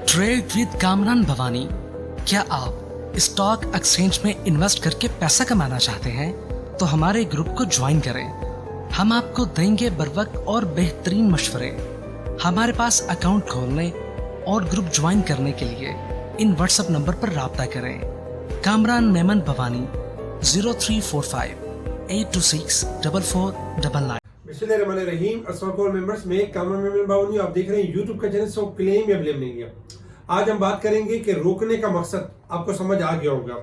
Trade with Kamran Bhavani. क्या आप stock exchange में इन्वेस्ट करके पैसा कमाना चाहते हैं तो हमारे ग्रुप को ज्वाइन करें। हम आपको देंगे बर वक्त और बेहतरीन मशवरे। हमारे पास अकाउंट खोलने और ग्रुप ज्वाइन करने के लिए इन व्हाट्सएप नंबर पर राब्ता करें। कामरान मेमन भवानी 0345-826-4499। बिस्मिल्लाहिर्रहमानिर्रहीम। अस्सलाम वालेकुम मेंबर्स, में कामरान मेमन भवानी, आप देख रहे हैं यूट्यूब का चैनल। सो क्लेम या ब्लेम नहीं है। आज हम बात करेंगे कि रोकने का मकसद आपको समझ आ गया होगा।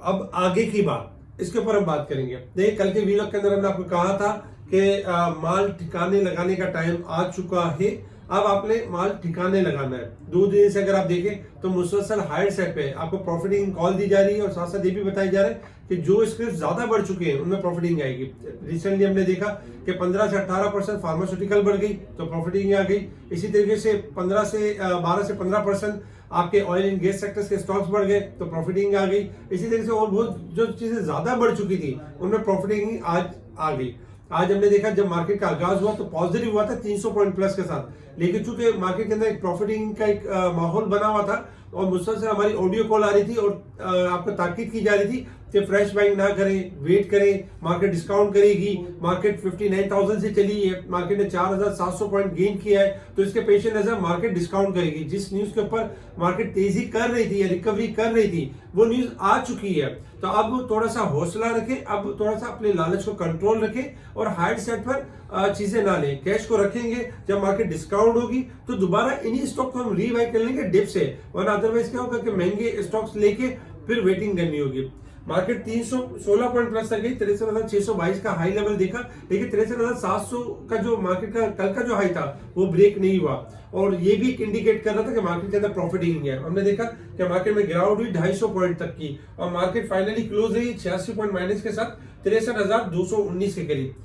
अब आगे की बात इसके ऊपर हम बात करेंगे। देखिए, कल के वीडियो के अंदर हमने आपको कहा था कि माल ठिकाने लगाने का टाइम आ चुका है। अब आपने माल ठिकाने लगाना है। 2 दिन से अगर आप देखें तो मुसलसल हायर सेट पे आपको प्रॉफिटिंग कॉल दी जा रही है और साथ साथ ये भी बताया जा रहा है कि जो स्क्रिप्ट ज्यादा बढ़ चुके हैं उनमें प्रॉफिटिंग आएगी। रिसेंटली हमने देखा कि 15 से 18% फार्मास्यूटिकल बढ़ गई तो प्रॉफिटिंग आ गई। इसी तरीके से 12 से 15% आपके ऑयल एंड गैस सेक्टर्स के स्टॉक्स बढ़ गए तो प्रॉफिटिंग आ गई। इसी तरीके से और बहुत जो चीजें ज्यादा बढ़ चुकी थी उनमें प्रॉफिटिंग आज आ गई। आज हमने देखा जब मार्केट का आगाज हुआ तो पॉजिटिव हुआ था 300 पॉइंट प्लस के साथ, लेकिन चूंकि मार्केट के अंदर एक प्रॉफिटिंग का एक माहौल बना हुआ था और मुसलसल हमारी ऑडियो कॉल आ रही थी और आपको ताकीद की जा रही थी कि फ्रेश बाइंग ना करें, वेट करें, मार्केट डिस्काउंट करेगी। मार्केट 59,000 से चली है, मार्केट ने 4,700 पॉइंट गेन किया है, तो इसके पेश नजर मार्केट डिस्काउंट करेगी। जिस न्यूज के ऊपर मार्केट तेजी कर रही थी या रिकवरी कर रही थी वो न्यूज आ चुकी है। तो अब थोड़ा सा हौसला रखें, अब थोड़ा सा अपने लालच को कंट्रोल रखें और हाइट सेट पर चीजें ना लें। कैश को रखेंगे, जब मार्केट डिस्काउंट होगी तो दोबारा इन्हीं स्टॉक को हम रीबाई कर लेंगे डिप से, वरना अदरवाइज क्या होगा कि महंगे स्टॉक्स लेके फिर वेटिंग करनी होगी। मार्केट 316 पॉइंट प्लस तक गई, 63,622 का हाई लेवल देखा, लेकिन 63,700 का जो मार्केट का कल का जो हाई था वो ब्रेक नहीं हुआ और ये भी इंडिकेट कर रहा था कि मार्केट के अंदर प्रॉफिटिंग है। हमने देखा कि मार्केट में गिरावट हुई 250 पॉइंट तक की और मार्केट फाइनली क्लोज रही 86 पॉइंट माइनस के साथ 63,219 के करीब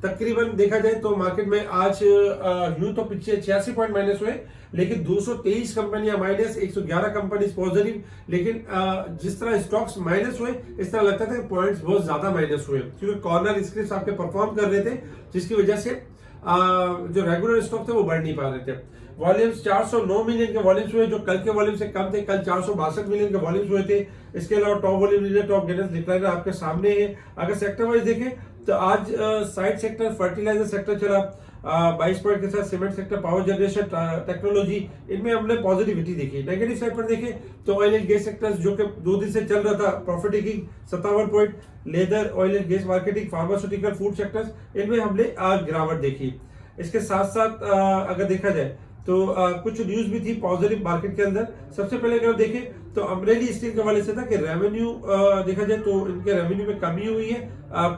तकरीबन। देखा जाए तो मार्केट में आज यूं तो पीछे 86 पॉइंट माइनस हुए, लेकिन 223 कंपनियां माइनस, 111 कंपनी पॉजिटिव। लेकिन जिस तरह स्टॉक्स माइनस हुए इस तरह लगता था कि पॉइंट्स बहुत ज्यादा माइनस हुए, क्योंकि कॉर्नर स्क्रिप्ट आपके परफॉर्म कर रहे थे, जिसकी वजह से जो रेगुलर स्टॉक थे वो बढ़ नहीं पा रहे थे। वॉल्यूम्स 409 मिलियन के वॉल्यूम्स हुए, जो कल के वॉल्यूम से कम थे। कल 462 मिलियन के वॉल्यूम्स हुए थे। इसके अलावा top volume leader, top gainers decliner आपके सामने है। अगर सेक्टर वाइज देखें तो आज साइड सेक्टर, फर्टिलाइजर सेक्टर चला 22 पॉइंट के साथ, cement sector, power generation, technology, इनमें हमने पॉजिटिविटी देखी। नेगेटिव साइड पर देखें तो ऑयल एंड गैस सेक्टर्स जो कि 2 दिन से चल रहा था profiting 57 point, leather, oil and gas marketing, pharmaceutical, food sectors, इनमें हमने आज गिरावट देखी। इसके साथ साथ अगर देखा जाए तो कुछ न्यूज भी थी पॉजिटिव मार्केट के अंदर। सबसे पहले अगर देखें तो अमरेली स्टील के हवाले से था कि रेवेन्यू देखा जाए तो इनके रेवेन्यू में कमी हुई है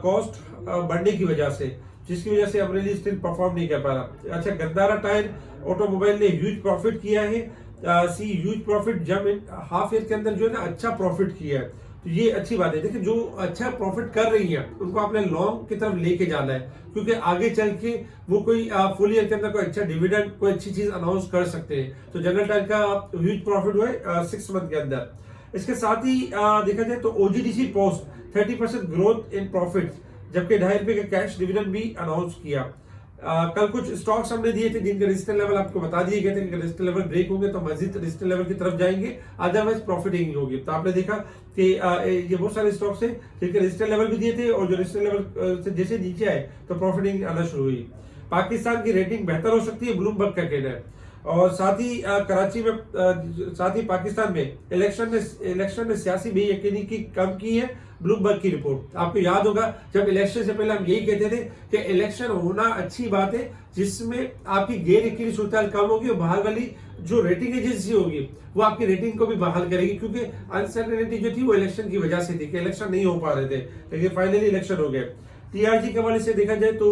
कॉस्ट बढ़ने की वजह से, जिसकी वजह से अमरेली स्टील परफॉर्म नहीं कर पा रहा। अच्छा, गंदारा टायर ऑटोमोबाइल ने ह्यूज प्रॉफिट किया है। ह्यूज प्रॉफिट जब हाफ ईयर के अंदर जो है ना अच्छा प्रॉफिट किया है, तो ये अच्छी बात है। देखिए, जो अच्छा प्रॉफिट कर रही है उनको आपने लॉन्ग की तरफ लेके जाना है, क्योंकि आगे चल के वो कोई फुल ईयर के अंदर कोई अच्छा डिविडेंड, कोई अच्छी चीज अनाउंस कर सकते हैं। तो जनरल टायर का ह्यूज प्रॉफिट हुआ है 6 मंथ के अंदर। इसके साथ ही देखा जाए तो OGDC post 30% growth in profit, जबकि 2.5 रुपए का कैश डिविडेंड भी अनाउंस किया। कल कुछ स्टॉक्स हमने दिए थे जिनके रेजिस्टेंस लेवल आपको बता दिए गए थे कि रेजिस्टेंस लेवल ब्रेक होंगे तो मजीद रेजिस्टेंस लेवल की तरफ जाएंगे, अदरवाइज प्रॉफिटिंग होगी। तो आपने देखा कि ये बहुत सारे स्टॉक्स हैं जिनके रेजिस्टेंस लेवल भी दिए थे और जो रेजिस्टेंस लेवल से जैसे नीचे आए तो प्रॉफिटिंग आना शुरू हुई। पाकिस्तान की रेटिंग बेहतर हो सकती है, ब्लूमबर्ग का कहना है। और साथ ही कराची में, साथ ही पाकिस्तान में इलेक्शन ने सियासी बेयकीनी की कम की है, ब्लूमबर्ग की रिपोर्ट। आपको याद होगा जब इलेक्शन से पहले हम यही कहते थे कि इलेक्शन होना अच्छी बात है, जिसमें आपकी गैर यकीनी सूरत कम होगी और बाहर वाली जो रेटिंग एजेंसी होगी वो आपकी रेटिंग को भी बहाल करेगी, क्योंकि अनसर्टेनिटी जो थी वो इलेक्शन की वजह से थी कि इलेक्शन नहीं हो पा रहे थे, लेकिन फाइनली इलेक्शन हो गए। टीआरजी के हवाले से देखा जाए तो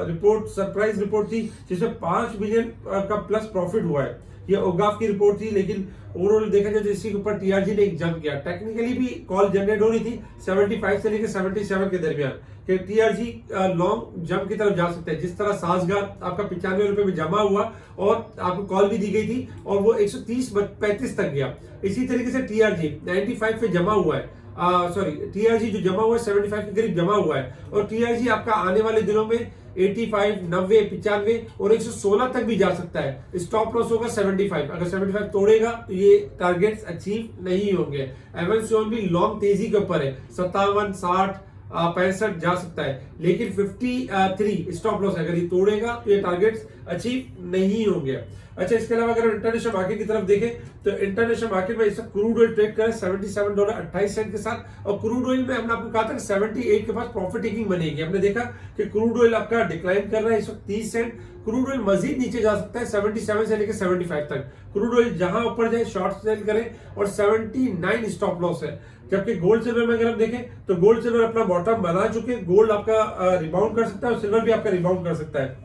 रिपोर्ट सरप्राइज रिपोर्ट थी, जिसमें 5 बिलियन का प्लस प्रॉफिट हुआ है। ये ओगाफ की रिपोर्ट थी, लेकिन ओवरऑल देखा जाए तो इसी के ऊपर टीआरजी ने एक जंप किया। टेक्निकली भी कॉल जनरेट हो रही थी 75 से लेकर 77 के दरमियान कि टीआरजी लॉन्ग जंप की तरफ जा सकते हैं। जिस तरह साजगार आपका 95 रुपए में जमा हुआ और आपको कॉल भी दी गई थी और वो 130-35 तक गया। इसी तरीके से टीआरजी 95 पे जमा हुआ है सॉरी टीआरजी जो जमा हुआ है 75 के करीब जमा हुआ है, और टीआरजी आपका आने वाले दिनों में 85, 90, 95 और 116 तक भी जा सकता है। स्टॉप लॉस होगा 75, अगर 75 तोड़ेगा तो ये टारगेट्स अचीव नहीं होंगे। एवंसियन भी लॉन्ग तेजी के ऊपर है, 57, 60, 65 जा सकता है, लेकिन 53 स्टॉप लॉस है, अगर ये तोड़ेगा तो ये टारगेट्स अचीव नहीं होंगे। अच्छा, इसके अलावा अगर इंटरनेशनल मार्केट की तरफ देखें तो इंटरनेशनल मार्केट में इस वक्त क्रूड ऑयल ट्रेड कर $77.28 के साथ, और क्रूड ऑयल में हमने आपको कहा था कि 78 के पास प्रॉफिट टेकिंग बनेगी। हमने देखा कि क्रूड ऑयल आपका डिक्लाइन कर रहा है इस वक्त 30 सेंट। क्रूड ऑयल मजीद नीचे जा सकता है 77 से लेकर 75 तक। क्रूड ऑयल जहां ऊपर जाए शॉर्ट सेल करें, और 79 स्टॉप लॉस है। जबकि गोल्ड सिल्वर में अगर हम देखें तो गोल्ड सिल्वर अपना बॉटम बना चुके, गोल्ड आपका रिबाउंड कर सकता है और सिल्वर भी आपका रिबाउंड कर सकता है।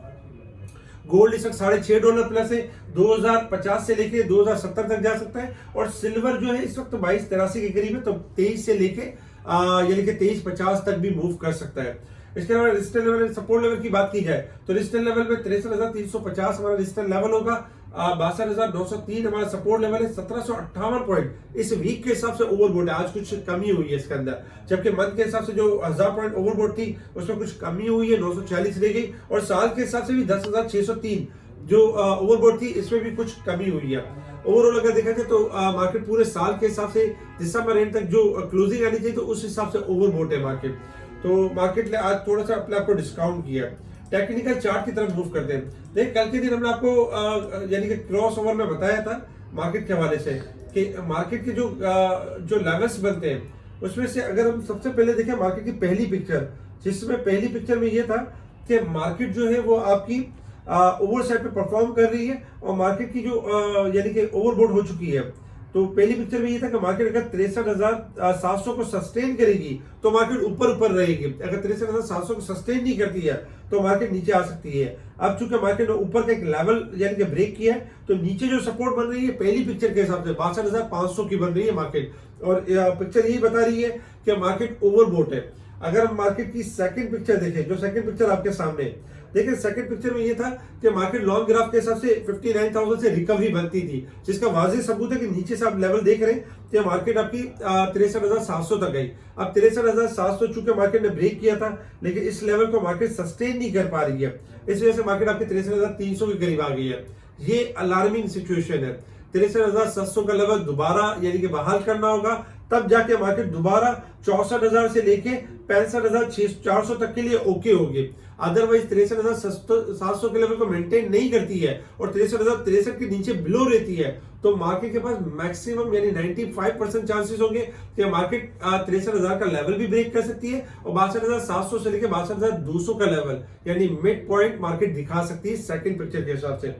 गोल्ड इस वक्त $6.5 प्लस है, 2050 से लेके 2070 तक जा सकता है, और सिल्वर जो है इस वक्त 2283 के करीब है, तो 23 से लेके यानी कि 2350 तक भी मूव कर सकता है। इसके अलावा रेजिस्टेंस लेवल, सपोर्ट लेवल की बात की जाए तो रेजिस्टेंस लेवल में 63,350 हमारा रेजिस्टेंस लेवल होगा, 62,903 हमारा सपोर्ट लेवल है, 1758 पॉइंट इस वीक के हिसाब से ओवरबोट है। आज कुछ कमी हुई है इसके अंदर, जबकि मंथ के हिसाब से जो 1000 पॉइंट ओवरबोट थी उसमें कुछ कमी हुई है, 940 रह गई, और साल के हिसाब से भी 10,603 जो ओवरबोट थी इसमें भी कुछ कमी हुई है। ओवरऑल अगर देखा जाए तो मार्केट पूरे साल के हिसाब से दिसंबर एंड तक जो क्लोजिंग आनी चाहिए तो उस हिसाब से ओवरबोट है मार्केट। तो मार्केट ने आज थोड़ा सा अपने आपको डिस्काउंट किया। टेक्निकल चार्ट की तरफ मूव करते हैं। देखिए, कल के दिन हमने आपको यानी कि क्रॉस ओवर में बताया था मार्केट के हवाले से कि मार्केट के जो लेवल्स बनते हैं उसमें से अगर हम सबसे पहले देखें मार्केट की पहली पिक्चर, जिसमें पहली पिक्चर में ये था कि मार्केट जो है वो आपकी ओवर साइड पे परफॉर्म कर रही है, और मार्केट की जो यानी कि ओवरबोट हो चुकी है। तो पहली पिक्चर में ये था कि मार्केट अगर 63,700 को सस्टेन करेगी तो मार्केट ऊपर रहेगी, अगर 63,700 को सस्टेन नहीं करती है तो मार्केट नीचे आ सकती है। अब चूंकि मार्केट ने ऊपर का एक लेवल यानी कि ब्रेक किया है, तो नीचे जो सपोर्ट बन रही है पहली पिक्चर के हिसाब से 62,500 की बन रही है मार्केट, और पिक्चर यही बता रही है कि मार्केट ओवरबोट है। अगर हम मार्केट की सेकंड पिक्चर देखें, जो सेकंड पिक्चर आपके सामने है, देखिए सेकंड पिक्चर में ये था कि मार्केट लॉन्ग ग्राफ के हिसाब से 59,000 से रिकवरी बनती थी, जिसका वाज़ेह सबूत है कि नीचे से आप लेवल देख रहे हैं कि मार्केट आपकी 63,700 तक गई। अब 63,700 चूंकि मार्केट ने ब्रेक किया था, लेकिन इस लेवल को मार्केट सस्टेन नहीं कर पा रही है, इस वजह से मार्केट आपकी 63,300 के करीब आ गई है। ये अलार्मिंग सिचुएशन है। 63,700 का लेवल दोबारा यानी कि बहाल करना होगा, तब जाके मार्केट दोबारा 64,000 से लेके 65,400 तक के लिए ओके होगी। अदरवाइज 63,700 के लेवल को मेंटेन नहीं करती है और 63,063 के नीचे बिलो रहती है, तो मार्केट के पास मैक्सिमम यानी 95% चांसेस होंगे कि मार्केट 63,000 का लेवल भी ब्रेक कर सकती है, और 62,700 से लेकर 62,200 का लेवल यानी मिड पॉइंट मार्केट दिखा सकती है सेकंड पिक्चर के हिसाब से।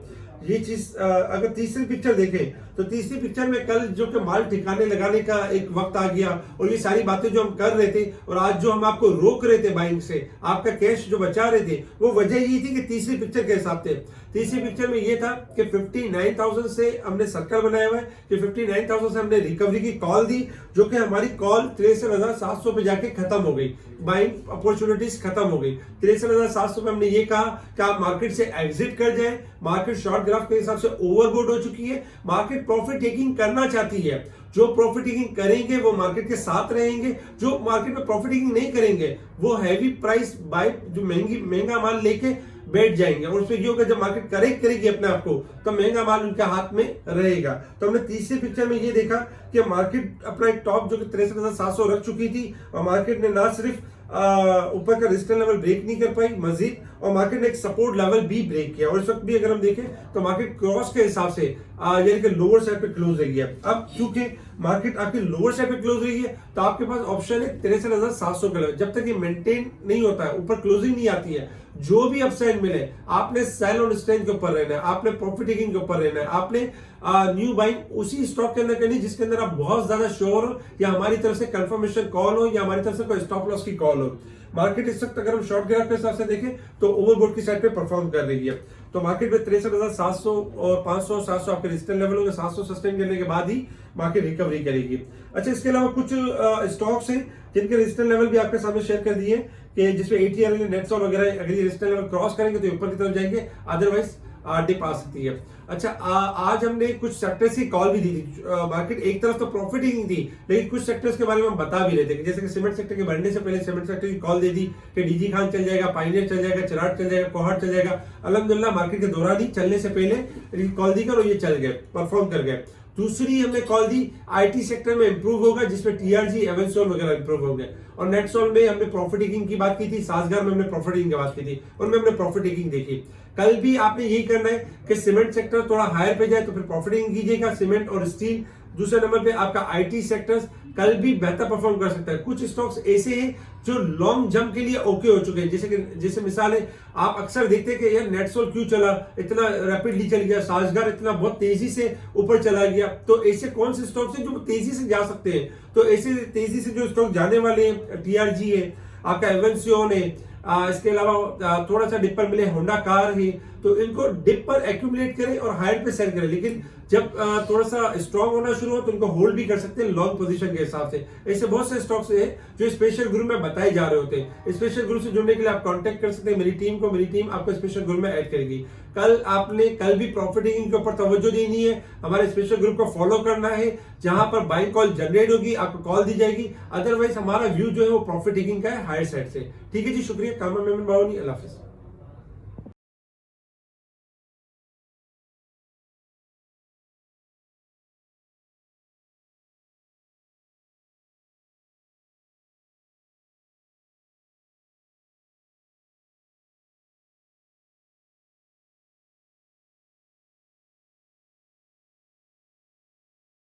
ये चीज अगर तीसरी पिक्चर देखें तो तीसरी पिक्चर में कल जो कि माल ठिकाने लगाने का एक वक्त आ गया, और ये सारी बातें जो हम कर रहे थे और आज जो हम आपको रोक रहे थे बाइंग से, आपका कैश जो बचा रहे थे, वो वजह यही थी कि तीसरी पिक्चर के हिसाब से तीसरी पिक्चर में ये था कि 59,000 से हमने सर्कल बनाया हुआ है कि 59,000 से हमने रिकवरी की कॉल दी, जो कि हमारी कॉल 63,700 पे जाके खत्म हो गई, बाइंग अपॉर्चुनिटीज खत्म हो गई। 63,700 पे हमने ये कहा कि आप मार्केट से एग्जिट कर जाएं, मार्केट शॉर्ट ग्राफ के हिसाब से ओवरबोट हो चुकी है, मार्केट प्रॉफिट टेकिंग करना चाहती है। जो प्रॉफिट टेकिंग करेंगे वो मार्केट के साथ रहेंगे, जो मार्केट में प्रॉफिट टेकिंग नहीं करेंगे वो हैवी प्राइस बाय जो महंगा माल लेके बैठ जाएंगे, और उसमें ये होगा जब मार्केट करेक्ट करेगी अपने आप को तो महंगा माल उनके हाथ में रहेगा। तो हमने तीसरे पिक्चर में ये देखा कि मार्केट अपना एक टॉप जो कि 63,700 रख चुकी थी, और मार्केट ने ना सिर्फ ऊपर का रेजिस्टेंस लेवल ब्रेक नहीं कर पाई मजीद, और मार्केट ने एक सपोर्ट लेवल भी ब्रेक किया, और इस वक्त भी अगर हम देखें तो मार्केट क्रॉस के हिसाब से यानी कि लोअर साइड पे क्लोज रही है। अब चूंकि मार्केट आपकी लोअर साइड पे क्लोज रही है तो आपके पास ऑप्शन है 63,700 का लेवल, जब तक ये मेंटेन नहीं होता है, ऊपर क्लोजिंग नहीं आती है, जो भी अपसाइड मिले आपने सेल ऑन स्ट्रेंथ के ऊपर रहना है, आपने प्रॉफिट टेकिंग के ऊपर रहना है, आपने न्यू बाइंग उसी स्टॉक के अंदर करनी जिसके अंदर आप बहुत ज्यादा श्योर हो, या हमारी तरफ से कंफर्मेशन कॉल हो, या हमारी तरफ से कोई स्टॉप लॉस की कॉल हो। मार्केट इस वक्त अगर हम शॉर्ट ग्राफ के हिसाब से देखें तो ओवरबोट की साइड पे परफॉर्म कर रही है, तो मार्केट में 63,700 और 500 700 आपके रेजिस्टेंस लेवल होंगे, 700 सस्टेन करने के बाद ही मार्केट रिकवरी करेगी। अच्छा, इसके अलावा कुछ स्टॉक्स हैं जिनके रेजिस्टेंस लेवल भी आपके सामने शेयर कर दिए कि जिसमें ATR नेटसॉल वगैरह अगर ये रेजिस्टेंस लेवल क्रॉस करेंगे तो ऊपर की तरफ जाएंगे, अदरवाइज डिप आ सकती है। अच्छा, आज हमने कुछ सेक्टर्स की कॉल भी दी थी। मार्केट एक तरफ तो प्रॉफिट ही थी, लेकिन कुछ सेक्टर्स के बारे में हम बता भी रहे थे, जैसे कि सीमेंट सेक्टर के बढ़ने से पहले सीमेंट सेक्टर की कॉल दे दी कि डीजी खान चल जाएगा, पाइनियर चल जाएगा, चिराग चल जाएगा, कोहाट चल जाएगा। अल्हम्दुलिल्लाह मार्केट के दौरान ही चलने से पहले कॉल दी और ये चल गए, परफॉर्म कर गए। दूसरी हमने कॉल दी आईटी सेक्टर में इंप्रूव होगा, जिसमें टीआरजी, एवेंसोल वगैरह इंप्रूव होंगे। और नेटसोल में हमने प्रॉफिट टेकिंग की बात की थी, सासगार में हमने प्रॉफिट टेकिंग की बात की थी, उनमें हमने प्रॉफिट टेकिंग देखी। कल भी आपने यही करना है कि सीमेंट सेक्टर थोड़ा हायर पे जाए तो फिर प्रॉफिट टेकिंग कीजिएगा, सीमेंट और स्टील। दूसरे नंबर पे आपका आईटी सेक्टर्स कल भी बेहतर परफॉर्म कर सकता है। कुछ स्टॉक्स ऐसे हैं जो लॉन्ग जंप के लिए ओके हो चुके हैं, जैसे मिसाल है, आप अक्सर देखते हैं कि यार नेटसोल क्यों चला, इतना रैपिडली चल गया, सासगार इतना बहुत तेजी से ऊपर चला गया। तो ऐसे कौन से स्टॉक्स हैं जो तेजी से जा सकते हैं? तो ऐसे तेजी से जो स्टॉक जाने वाले हैं, टीआरजी है, आपका एवेंसियोन है, इसके अलावा थोड़ा सा डिप पर मिले होंडा कार है, तो इनको डिप पर एक्यूमुलेट करें और हायर पे सेल करें। लेकिन जब थोड़ा सा स्ट्रांग होना शुरू हो तो इनको होल्ड भी कर सकते हैं लॉन्ग पोजीशन के हिसाब से। ऐसे बहुत से स्टॉक्स हैं जो स्पेशल ग्रुप में बताए जा रहे होते हैं। स्पेशल ग्रुप से जुड़ने के लिए आप कांटेक्ट कर सकते हैं मेरी टीम को, मेरी टीम आपको स्पेशल ग्रुप में ऐड करेगी। कल भी प्रॉफिट टेकिंग के ऊपर तवज्जो देनी है, हमारे स्पेशल ग्रुप को फॉलो करना है, जहां पर बाइंग कॉल जनरेट होगी आपको कॉल दी जाएगी। अदरवाइज हमारा व्यू जो है वो प्रॉफिट टेकिंग का है, हायर साइड से। ठीक है जी, शुक्रिया। कामरान मेमन बावनी, अल्लाह हाफिज़।